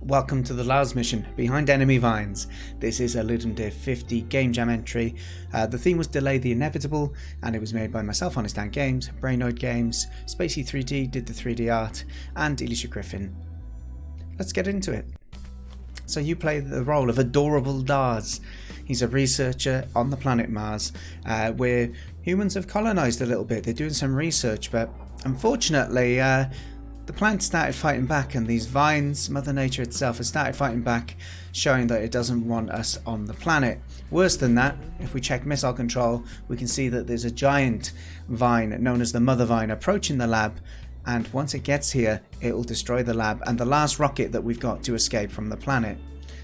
Welcome to the Lars Mission, Behind Enemy Vines. This is a Ludum Dare 50 Game Jam entry. The theme was Delay the Inevitable, and it was made by myself, Honest Dan Games, BrainoidGames, Spacey3d did the 3D art, and ElysiaGriffin. Let's get into it. So you play the role of Adorable Lars. He's a researcher on the planet Mars, where humans have colonized a little bit. They're doing some research, but unfortunately, the plant started fighting back, and these vines, Mother Nature itself, has started fighting back, showing that it doesn't want us on the planet. Worse than that, if we check missile control, we can see that there's a giant vine known as the Mother Vine approaching the lab, and once it gets here, it will destroy the lab and the last rocket that we've got to escape from the planet.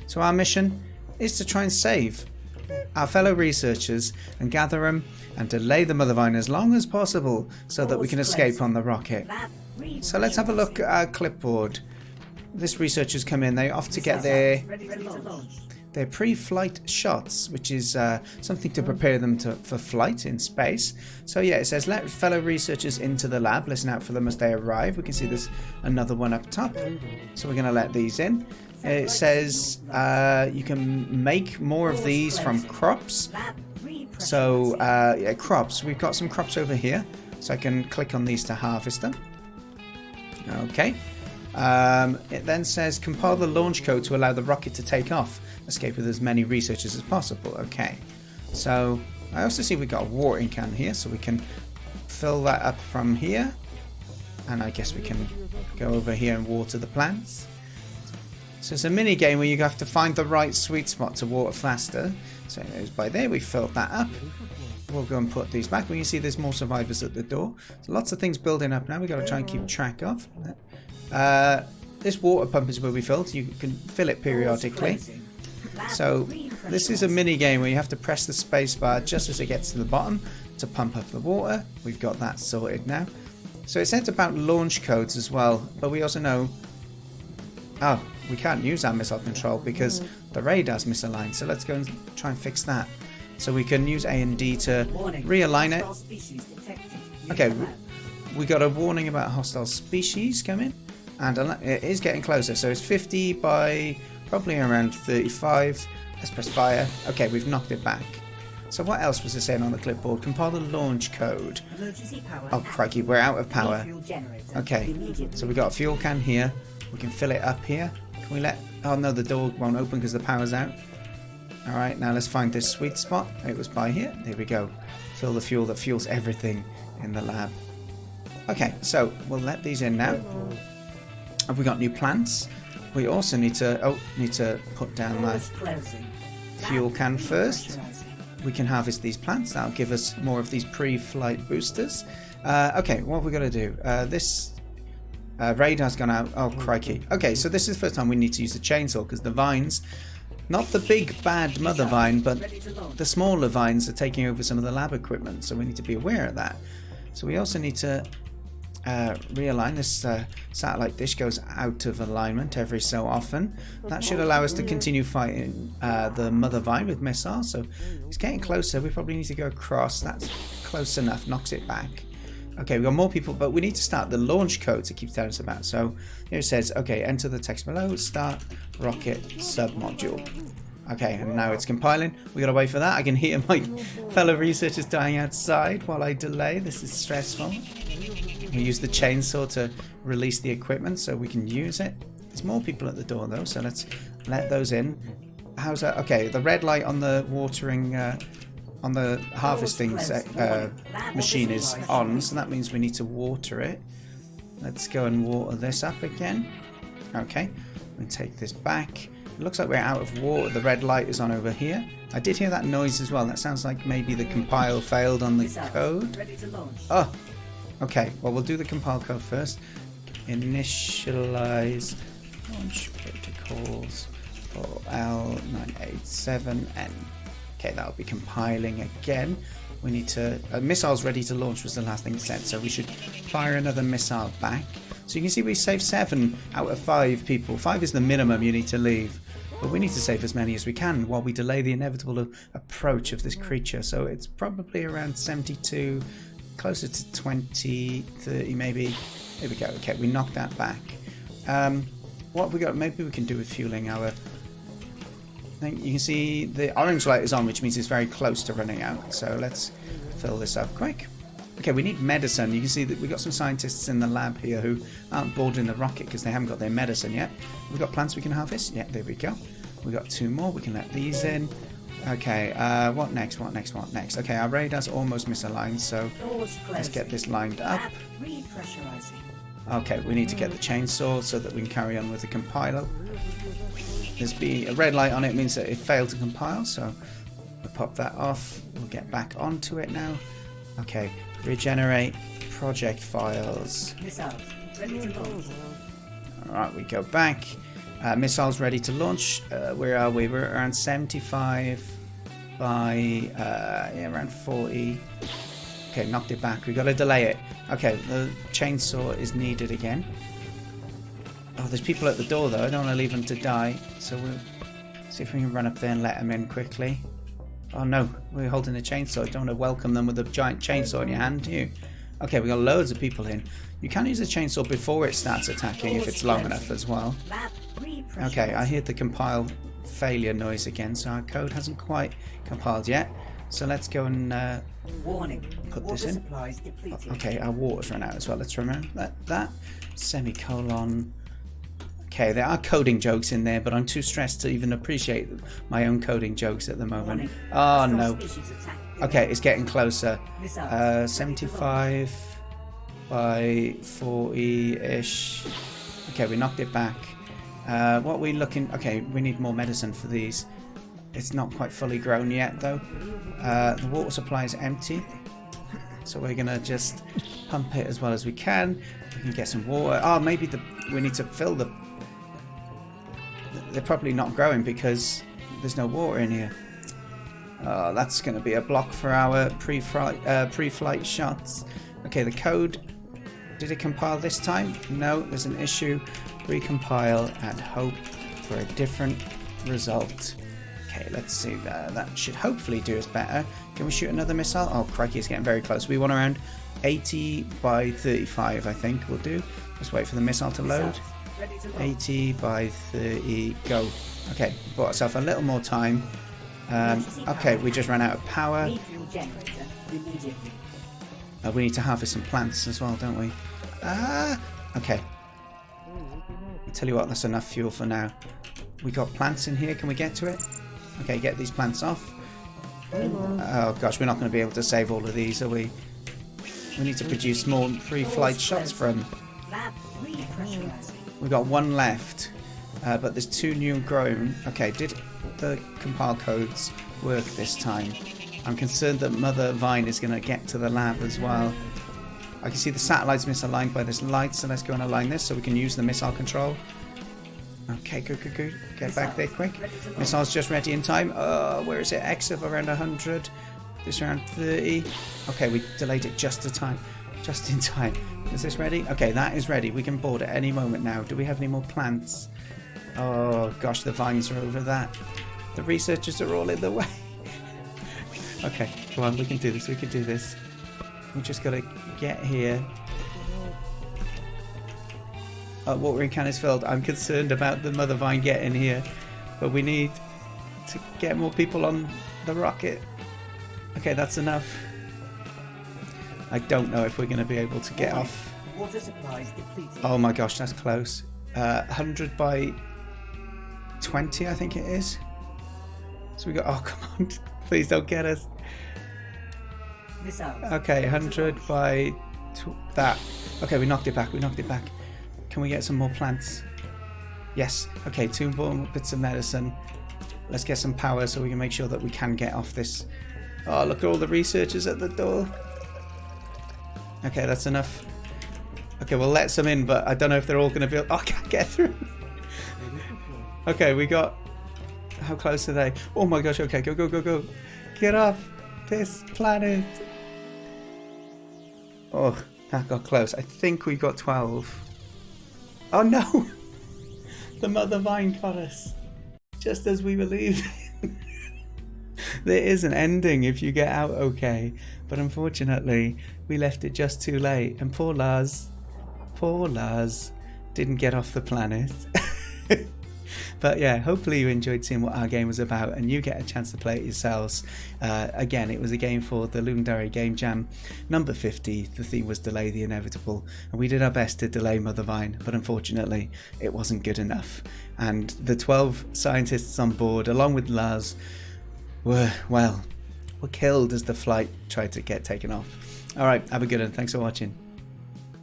So our mission is to try and save our fellow researchers and gather them and delay the Mother Vine as long as possible so that we can escape on the rocket. So let's have a look at our clipboard. This researchers come in, they off to get their pre-flight shots, which is something to prepare them for flight in space. So yeah, it says let fellow researchers into the lab, listen out for them as they arrive. We can see there's another one up top, so we're going to let these in. It says you can make more of these from crops. So yeah, crops, we've got some crops over here, so I can click on these to harvest them. Okay, it then says compile the launch code to allow the rocket to take off, escape with as many researchers as possible. Okay, so I also see we've got a watering can here, so we can fill that up from here, and I guess we can go over here and water the plants. So it's a mini game where you have to find the right sweet spot to water faster. So it goes by there, we filled that up. We'll go and put these back. We can see there's more survivors at the door. So lots of things building up now. We've got to try and keep track of. This water pump is where we filled. You can fill it periodically. So this is a mini game where you have to press the space bar just as it gets to the bottom to pump up the water. We've got that sorted now. So it says about launch codes as well, but we also know, oh, we can't use our missile control because the radar's misaligned. So let's go and try and fix that. So we can use A and D to realign it. Okay, we got a warning about hostile species coming, and it is getting closer. So it's 50 by probably around 35. Let's press fire. Okay, we've knocked it back. So what else was it saying on the clipboard? Compile the launch code. Oh crikey, we're out of power. Okay, so we got a fuel can here. We can fill it up here. Can we let... Oh no, the door won't open because the power's out. Alright, now let's find this sweet spot. It was by here. There we go. Fill the fuel that fuels everything in the lab. Okay, so we'll let these in now. Have we got new plants? We also need to put down my fuel can first. We can harvest these plants. That'll give us more of these pre-flight boosters. Okay, what have we got to do? This radar's gone out. Oh, crikey. Okay, so this is the first time we need to use the chainsaw because the vines... Not the big bad mother vine, but the smaller vines are taking over some of the lab equipment, so we need to be aware of that. So we also need to realign this satellite dish. Goes out of alignment every so often. That should allow us to continue fighting the mother vine with missiles. So it's getting closer. We probably need to go across. That's close enough. Knocks it back. Okay, we've got more people, but we need to start the launch code to keep telling us about. So here it says, okay, enter the text below, start rocket submodule. Okay, and now it's compiling. We gotta wait for that. I can hear my fellow researchers dying outside while I delay. This is stressful. We use the chainsaw to release the equipment so we can use it. There's more people at the door though, so let's let those in. How's that? Okay, the red light on the watering... on the harvesting machine is on, so that means we need to water it. Let's go and water this up again. Okay, we take this back. It looks like we're out of water. The red light is on over here. I did hear that noise as well. That sounds like maybe the compile failed on the code. Oh, okay. Well, we'll do the compile code first. Initialize launch protocols for L987N. Okay, that'll be compiling again. We need to... missiles ready to launch was the last thing it said, so we should fire another missile back. So you can see we saved 7 out of 5 people. 5 is the minimum you need to leave. But we need to save as many as we can while we delay the inevitable approach of this creature. So it's probably around 72, closer to 20, 30 maybe. There we go. Okay, we knocked that back. what have we got? Maybe we can do with fueling our... I think you can see the orange light is on, which means it's very close to running out. So let's fill this up quick. Okay, we need medicine. You can see that we've got some scientists in the lab here who aren't boarding the rocket because they haven't got their medicine yet. We've got plants we can harvest. Yeah, there we go. We've got 2 more. We can let these in. Okay, what next? What next? What next? Okay, our radar's almost misaligned, so let's get this lined up. Okay, we need to get the chainsaw so that we can carry on with the compiler. There's a red light on it, means that it failed to compile, so we'll pop that off. We'll get back onto it now. Okay, regenerate project files. Alright, we go back. Missiles ready to launch. Where are we? We're around 75 by around 40. Okay, knocked it back. We've got to delay it. Okay, the chainsaw is needed again. Oh, there's people at the door though. I don't want to leave them to die. So we'll see if we can run up there and let them in quickly. Oh no, we're holding a chainsaw. I don't want to welcome them with a giant chainsaw in your hand, do you? Okay, we got loads of people in. You can use a chainsaw before it starts attacking if it's long enough as well. Okay, I hear the compile failure noise again, so our code hasn't quite compiled yet. So let's go and put this in. Okay, our water's run out as well. Let's remember that. Semicolon. Okay, there are coding jokes in there, but I'm too stressed to even appreciate my own coding jokes at the moment. Oh no. Okay, it's getting closer. 75 by 40-ish. Okay, we knocked it back. What are we looking... Okay, we need more medicine for these. It's not quite fully grown yet, though. The water supply is empty. So we're going to just pump it as well as we can. We can get some water. Oh, maybe we need to fill the... They're probably not growing because there's no water in here. Oh, that's going to be a block for our pre-flight shots. Okay, the code... Did it compile this time? No, there's an issue. Recompile and hope for a different result. Okay, let's see. That should hopefully do us better. Can we shoot another missile? Oh, crikey, it's getting very close. We want around 80 by 35, I think we'll do. Just wait for the missile to load. 80 by 30, go. Okay, bought ourselves a little more time. Okay, we just ran out of power. We need to harvest some plants as well, don't we? Okay. I'll tell you what, that's enough fuel for now. We got plants in here, can we get to it? Okay, get these plants off. Oh gosh, we're not going to be able to save all of these, are we? We need to produce more pre-flight shots from. We've got 1 left, but there's 2 new growing. Okay, did the compile codes work this time? I'm concerned that Mother Vine is going to get to the lab as well. I can see the satellite's misaligned by this light, so let's go and align this so we can use the missile control. Okay, good. Get back there quick. Missile's just ready in time. Where is it? X of around 100. This around 30. Okay, we delayed it just in time. Is this ready? Okay, that is ready. We can board at any moment now. Do we have any more plants? Oh gosh, the vines are over that. The researchers are all in the way. Okay, come on, we can do this. We just gotta get here. Watering can is filled. I'm concerned about the Mother Vine getting here, but we need to get more people on the rocket. Okay, that's enough. I don't know if we're going to be able to get off. Water supplies depleted. Oh my gosh, that's close. 100 by 20, I think it is. So we got... Oh, come on. Please don't get us. Okay, 100 by... that. Okay, we knocked it back. Can we get some more plants? Yes. Okay, 2 more bits of medicine. Let's get some power so we can make sure that we can get off this. Oh, look at all the researchers at the door. Okay, that's enough. Okay, we'll let some in, but I don't know if they're all going to be... Oh, I can't get through. Okay, we got... How close are they? Oh my gosh, okay, go. Get off this planet. Oh, that got close. I think we got 12. Oh no! The Mother Vine got us. Just as we were leaving. There is an ending if you get out okay. But unfortunately, we left it just too late. And poor Lars didn't get off the planet. But yeah, hopefully you enjoyed seeing what our game was about and you get a chance to play it yourselves. Again, it was a game for the Ludum Dare Game Jam number 50. The theme was Delay the Inevitable, and we did our best to delay Mother Vine, but unfortunately it wasn't good enough. And the 12 scientists on board, along with Lars, were killed as the flight tried to get taken off. Alright, have a good one. Thanks for watching.